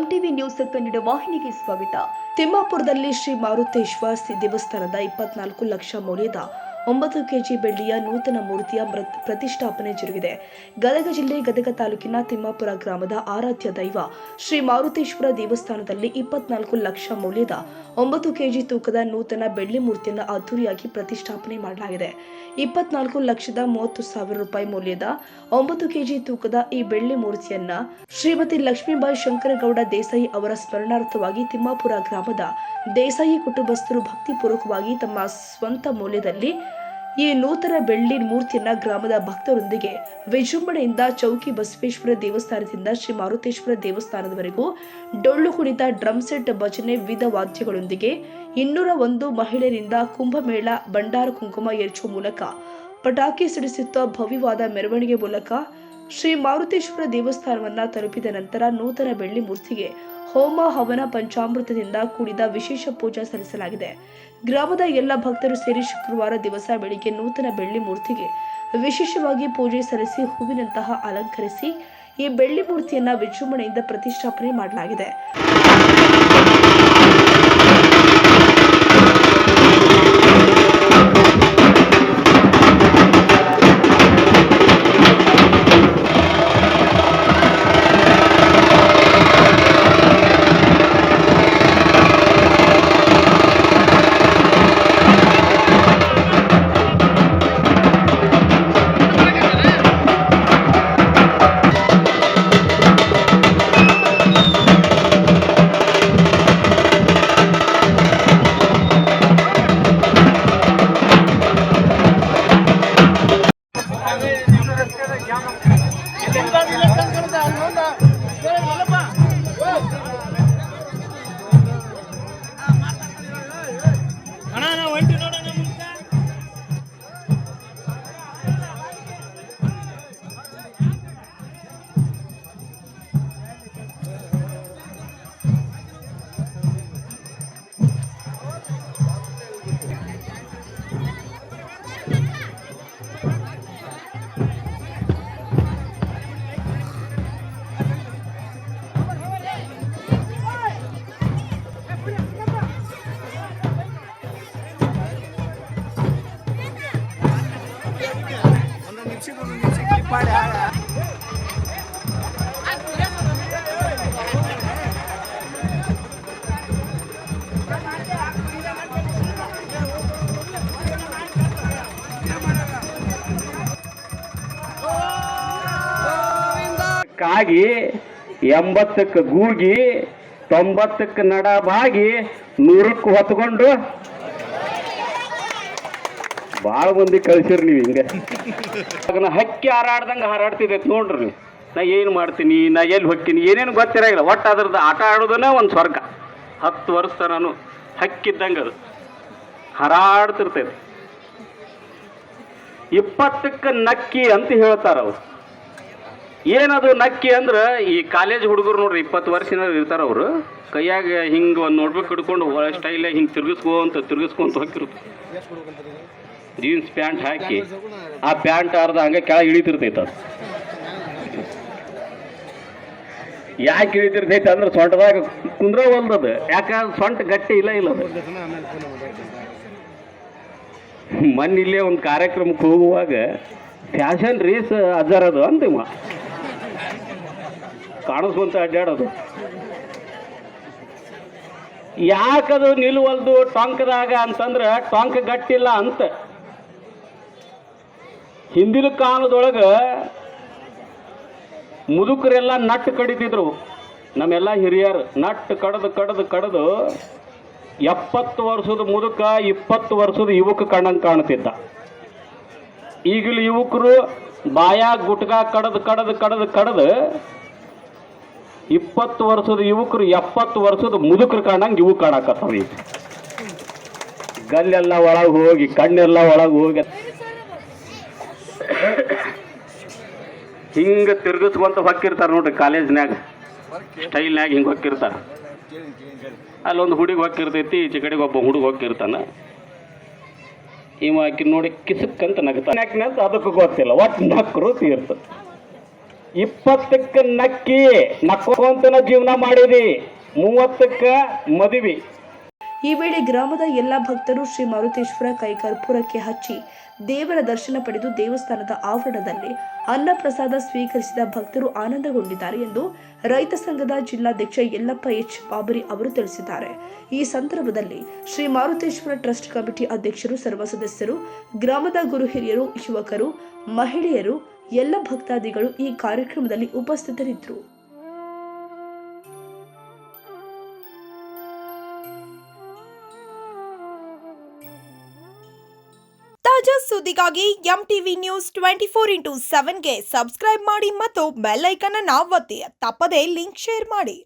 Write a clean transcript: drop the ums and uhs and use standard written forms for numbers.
MTV news Kannada ವಾಹಿನಿಗೆ ಸ್ವಾಗತ. ತಿಮ್ಮಾಪುರದಲ್ಲಿ ಶ್ರೀ ಮಾರುತೇಶ್ವರ ದೇವಸ್ಥಾನದ 24 ಲಕ್ಷ ಮೌಲ್ಯದ 9 ಕೆಜಿ ಬೆಳ್ಳಿಯ ನೂತನ ಮೂರ್ತಿಯ ಪ್ರತಿಷ್ಠಾಪನೆ ಜರುಗಿದೆ. ಗದಗ ಜಿಲ್ಲೆ ಗದಗ ತಾಲೂಕಿನ ತಿಮ್ಮಾಪುರ ಗ್ರಾಮದ ಆರಾಧ್ಯ ದೈವ ಶ್ರೀ ಮಾರುತೇಶ್ವರ ದೇವಸ್ಥಾನದಲ್ಲಿ 24 ಲಕ್ಷ ಮೌಲ್ಯದ 9 ಕೆಜಿ ತೂಕದ ನೂತನ ಬೆಳ್ಳಿ ಮೂರ್ತಿಯನ್ನು ಅದ್ದೂರಿಯಾಗಿ ಪ್ರತಿಷ್ಠಾಪನೆ ಮಾಡಲಾಗಿದೆ. 24 ಲಕ್ಷದ 30,000 ರೂಪಾಯಿ ಮೌಲ್ಯದ 9 ಕೆಜಿ ತೂಕದ ಈ ಬೆಳ್ಳಿ ಮೂರ್ತಿಯನ್ನ ಶ್ರೀಮತಿ ಲಕ್ಷ್ಮೀಬಾಯಿ ಶಂಕರಗೌಡ ದೇಸಾಯಿ ಅವರ ಸ್ಮರಣಾರ್ಥವಾಗಿ ತಿಮ್ಮಾಪುರ ಗ್ರಾಮದ ದೇಸಾಯಿ ಕುಟುಂಬಸ್ಥರು ಭಕ್ತಿಪೂರ್ವಕವಾಗಿ ತಮ್ಮ ಸ್ವಂತ ಮೌಲ್ಯದಲ್ಲಿ ಈ ನೂತನ ಬೆಳ್ಳಿ ಮೂರ್ತಿಯನ್ನ ಗ್ರಾಮದ ಭಕ್ತರೊಂದಿಗೆ ವಿಜೃಂಭಣೆಯಿಂದ ಚೌಕಿ ಬಸವೇಶ್ವರ ದೇವಸ್ಥಾನದಿಂದ ಶ್ರೀ ಮಾರುತೇಶ್ವರ ದೇವಸ್ಥಾನದವರೆಗೂ ಡೊಳ್ಳು ಕುಣಿತ, ಡ್ರಮ್ ಸೆಟ್, ಭಜನೆ, ವಿವಿಧ ವಾದ್ಯಗಳೊಂದಿಗೆ 201 ಮಹಿಳೆಯರಿಂದ ಕುಂಭಮೇಳ, ಭಂಡಾರ ಕುಂಕುಮ ಎರಚುವ ಮೂಲಕ ಪಟಾಕಿ ಸಿಡಿಸುತ್ತಾ ಭವ್ಯವಾದ ಮೆರವಣಿಗೆ ಮೂಲಕ ಶ್ರೀ ಮಾರುತೇಶ್ವರ ದೇವಸ್ಥಾನವನ್ನ ತಲುಪಿದ ನಂತರ ನೂತನ ಬೆಳ್ಳಿ ಮೂರ್ತಿಗೆ ಹೋಮ, ಹವನ, ಪಂಚಾಮೃತದಿಂದ ಕೂಡಿದ ವಿಶೇಷ ಪೂಜಾ ಸಲ್ಲಿಸಲಾಗಿದೆ. ಗ್ರಾಮದ ಎಲ್ಲ ಭಕ್ತರು ಸೇರಿ ಶುಕ್ರವಾರ ದಿವಸ ಬೆಳಿಗ್ಗೆ ನೂತನ ಬೆಳ್ಳಿ ಮೂರ್ತಿಗೆ ವಿಶೇಷವಾಗಿ ಪೂಜೆ ಸಲ್ಲಿಸಿ ಹೂವಿನಂತಹ ಅಲಂಕರಿಸಿ ಈ ಬೆಳ್ಳಿ ಮೂರ್ತಿಯನ್ನ ವಿಜೃಂಭಣೆಯಿಂದ ಪ್ರತಿಷ್ಠಾಪನೆ ಮಾಡಲಾಗಿದೆ. ಕಾಗಿ 80ಕ್ಕೆ ಗೂಗಿ 90ಕ್ಕೆ ನಡಬಾಗಿ 100ಕ್ಕೆ ಹೊತ್ಕೊಂಡು ಭಾಳ ಮಂದಿ ಕಳ್ಸಿರಿ ನೀವು. ಹಿಂಗೆ ನಾ ಹಕ್ಕಿ ಹಾರಾಡ್ದಂಗೆ ಹಾರಾಡ್ತಿದ್ದೈತೆ ನೋಡ್ರಿ ನೀವು. ನಾ ಏನು ಮಾಡ್ತೀನಿ, ನಾ ಎಲ್ಲಿ ಹೊಕ್ಕಿನಿ, ಏನೇನು ಗೊತ್ತಿರಂಗಿಲ್ಲ. ಒಟ್ಟು ಅದ್ರದ್ದು ಆಟ ಆಡೋದನ್ನ ಒಂದು ಸ್ವರ್ಗ. 10 ವರ್ಷ ನಾನು ಹಕ್ಕಿದ್ದಂಗೆ ಅದು ಹಾರಾಡ್ತಿರ್ತೈತೆ. 20ಕ್ಕೆ ನಕ್ಕಿ ಅಂತ ಹೇಳ್ತಾರ ಅವ್ರು. ಏನದು ನಕ್ಕಿ ಅಂದ್ರೆ ಈ ಕಾಲೇಜ್ ಹುಡುಗರು ನೋಡ್ರಿ 20 ವರ್ಷ ಇರ್ತಾರ ಅವರು. ಕೈಯಾಗ ಹಿಂಗೆ ಒಂದು ನೋಡ್ಬೇಕು ಹಿಡ್ಕೊಂಡು ಸ್ಟೈಲಾಗಿ ಹಿಂಗೆ ತಿರ್ಗಿಸ್ಕೊಂತ ಹೋಗಿರುತ್ತೆ. ಜೀನ್ಸ್ ಪ್ಯಾಂಟ್ ಹಾಕಿ ಆ ಪ್ಯಾಂಟ್ ಅರ್ಧ ಹಂಗೆ ಕೆಳಗೆ ಇಳಿತಿರ್ತೈತೆ. ಅದು ಯಾಕೆ ಇಳಿತಿರ್ತೈತೆ ಅಂದ್ರೆ ಸೊಂಟದಾಗ ಕುಂದ್ರ ಹೊಲ್ದದು. ಯಾಕಂದ್ರೆ ಸೊಂಟ ಗಟ್ಟಿ ಇಲ್ಲ ಅದು. ಮೊನ್ನೆ ಇಲ್ಲೇ ಒಂದು ಕಾರ್ಯಕ್ರಮಕ್ಕೆ ಹೋಗುವಾಗ ಫ್ಯಾಷನ್ ರೇಸ್ ಅಜಾರದು ಅಂತಿಮ ಕಾಣಿಸ್ಕೊಂತ ಅಡ್ಡಾಡೋದು. ಯಾಕದು ನಿಲ್ವಲ್ದು ಟೊಂಕದಾಗ ಅಂತಂದ್ರೆ ಟೊಂಕ ಗಟ್ಟಿಲ್ಲ ಅಂತ. ಹಿಂದಿನ ಕಾಲದೊಳಗೆ ಮುದುಕರೆಲ್ಲ ನಟ್ಟು ಕಡಿತಿದ್ರು. ನಮ್ಮೆಲ್ಲ ಹಿರಿಯರು ನಟ್ಟು ಕಡದು 70 ವರ್ಷದ ಮುದುಕ 20 ವರ್ಷದ ಯುವಕ ಕಣ್ಣಂಗೆ ಕಾಣ್ತಿದ್ದ. ಈಗಲ ಯುವಕರು ಬಾಯಾಗ ಗುಟ್ಕ ಕಡದು 20 ವರ್ಷದ ಯುವಕರು 70 ವರ್ಷದ ಮುದುಕರು ಕಾಣಂಗೆ ಇವು ಕಾಣಕತ್ತಾವ. ಈಗ ಗಲ್ಲೆಲ್ಲ ಒಳಗೆ ಹೋಗಿ ಕಣ್ಣೆಲ್ಲ ಒಳಗೆ ಹೋಗಿ ಹಿಂಗೆ ತಿರ್ಗಿಸ್ಕೊಂತ ಹೊಕ್ಕಿರ್ತಾರೆ ನೋಡ್ರಿ. ಕಾಲೇಜ್ನಾಗ ಸ್ಟೈಲ್ನಾಗ ಹಿಂಗೆ ಹೊಕ್ಕಿರ್ತಾರೆ. ಅಲ್ಲೊಂದು ಹುಡುಗಿ ಹೊಕ್ಕಿರ್ತೈತಿ, ಈಚೆ ಕಡೆಗೆ ಒಬ್ಬ ಹುಡುಗ ಹೊಕ್ಕಿರ್ತಾನ. ಇವ ಆಕಿ ನೋಡಿ ಕಿಸಕ್ಕಂತ ನಗ್ತಾನೆ. ಯಾಕೆ ಅದಕ್ಕೆ ಗೊತ್ತಿಲ್ಲ, ಒಟ್ಟು ನಕ್ಕರು ತೀರ್ತದೆ. 20ಕ್ಕೆ ನಕ್ಕಿ ನಕ್ಕೊಂತನ ಜೀವನ ಮಾಡಿದಿ, 30ಕ್ಕೆ ಮದುವೆ. ಈ ವೇಳೆ ಗ್ರಾಮದ ಎಲ್ಲ ಭಕ್ತರು ಶ್ರೀ ಮಾರುತೇಶ್ವರ ಕೈ ಕರ್ಪೂರಕ್ಕೆ ಹಚ್ಚಿ ದೇವರ ದರ್ಶನ ಪಡೆದು ದೇವಸ್ಥಾನದ ಆವರಣದಲ್ಲಿ ಅನ್ನಪ್ರಸಾದ ಸ್ವೀಕರಿಸಿದ ಭಕ್ತರು ಆನಂದಗೊಂಡಿದ್ದಾರೆ ಎಂದು ರೈತ ಸಂಘದ ಜಿಲ್ಲಾಧ್ಯಕ್ಷ ಯಲ್ಲಪ್ಪ ಎಚ್ ಬಾಬರಿ ಅವರು ತಿಳಿಸಿದ್ದಾರೆ. ಈ ಸಂದರ್ಭದಲ್ಲಿ ಶ್ರೀ ಮಾರುತೇಶ್ವರ ಟ್ರಸ್ಟ್ ಕಮಿಟಿ ಅಧ್ಯಕ್ಷರು, ಸರ್ವ ಸದಸ್ಯರು, ಗ್ರಾಮದ ಗುರು ಹಿರಿಯರು, ಯುವಕರು, ಮಹಿಳೆಯರು, ಎಲ್ಲ ಭಕ್ತಾದಿಗಳು ಈ ಕಾರ್ಯಕ್ರಮದಲ್ಲಿ ಉಪಸ್ಥಿತರಿದ್ದರು. ತಾಜಾ ಸುದ್ದಿಗಾಗಿ MTV ನ್ಯೂಸ್ 24x7ಗೆ ಸಬ್ಸ್ಕ್ರೈಬ್ ಮಾಡಿ ಮತ್ತು ಬೆಲ್ ಐಕಾನ್ ಅನ್ನು ಒತ್ತಿ. ತಪ್ಪದೇ ಲಿಂಕ್ ಶೇರ್ ಮಾಡಿ.